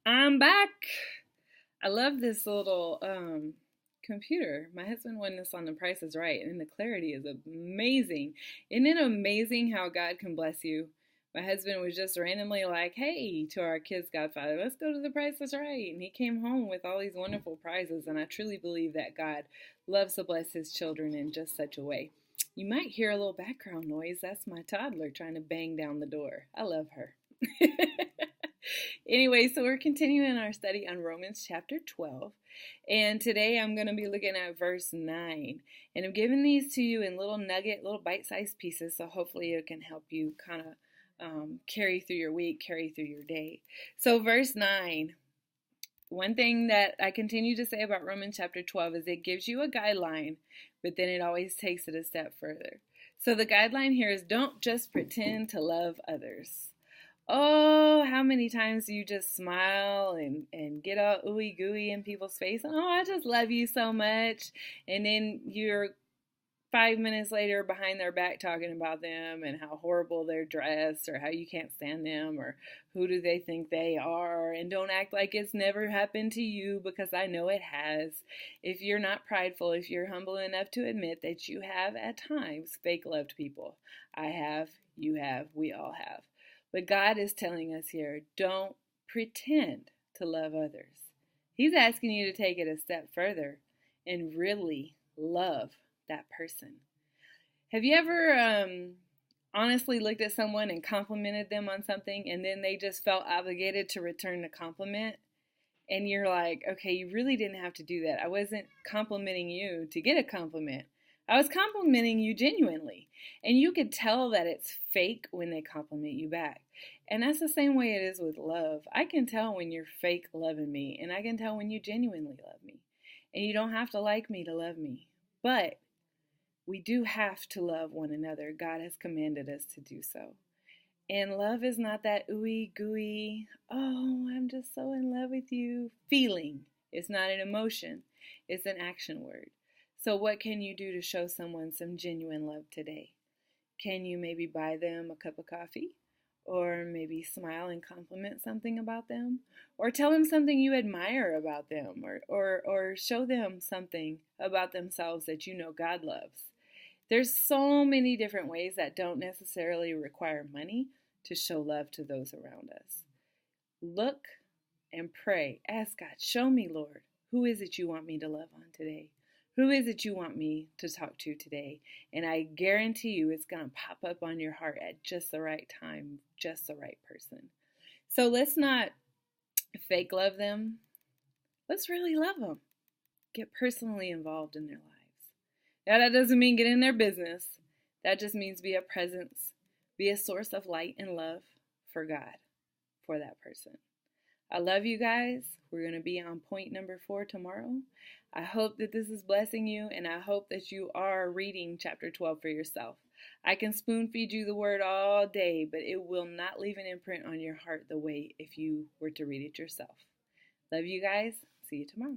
I'm back. I love this little computer. My husband won this on The Price is Right, and the clarity is amazing. Isn't it amazing how God can bless you? My husband was just randomly like, "Hey," to our kids' godfather, "let's go to The Price is Right." And he came home with all these wonderful prizes, and I truly believe that God loves to bless his children in just such a way. You might hear a little background noise. That's my toddler trying to bang down the door. I love her. Anyway, so we're continuing our study on Romans chapter 12. And today I'm going to be looking at verse 9. And I'm giving these to you in little nugget, little bite-sized pieces. So hopefully it can help you kind of carry through your week, carry through your day. So verse 9. One thing that I continue to say about Romans chapter 12 is it gives you a guideline, but then it always takes it a step further. So the guideline here is don't just pretend to love others. Oh, how many times do you just smile and get all ooey gooey in people's face? Oh, I just love you so much. And then you're 5 minutes later behind their back talking about them and how horrible they're dressed or how you can't stand them or who do they think they are. And don't act like it's never happened to you because I know it has. If you're not prideful, if you're humble enough to admit that you have at times fake loved people. I have, you have, we all have. But God is telling us here, don't pretend to love others. He's asking you to take it a step further and really love that person. Have you ever honestly looked at someone and complimented them on something and then they just felt obligated to return the compliment? And you're like, okay, you really didn't have to do that. I wasn't complimenting you to get a compliment. I was complimenting you genuinely. And you could tell that it's fake when they compliment you back. And that's the same way it is with love. I can tell when you're fake loving me, and I can tell when you genuinely love me. And you don't have to like me to love me. But we do have to love one another. God has commanded us to do so. And love is not that ooey gooey, oh, I'm just so in love with you feeling. It's not an emotion, it's an action word. So, what can you do to show someone some genuine love today? Can you maybe buy them a cup of coffee? Or maybe smile and compliment something about them? Or tell them something you admire about them? Or show them something about themselves that you know God loves? There's so many different ways that don't necessarily require money to show love to those around us. Look and pray. Ask God, show me, Lord, who is it you want me to love on today? Who is it you want me to talk to today? And I guarantee you it's going to pop up on your heart at just the right time, just the right person. So let's not fake love them. Let's really love them. Get personally involved in their lives. Now, that doesn't mean get in their business. That just means be a presence, be a source of light and love for God, for that person. I love you guys. We're going to be on point number 4 tomorrow. I hope that this is blessing you, and I hope that you are reading chapter 12 for yourself. I can spoon feed you the word all day, but it will not leave an imprint on your heart the way if you were to read it yourself. Love you guys. See you tomorrow.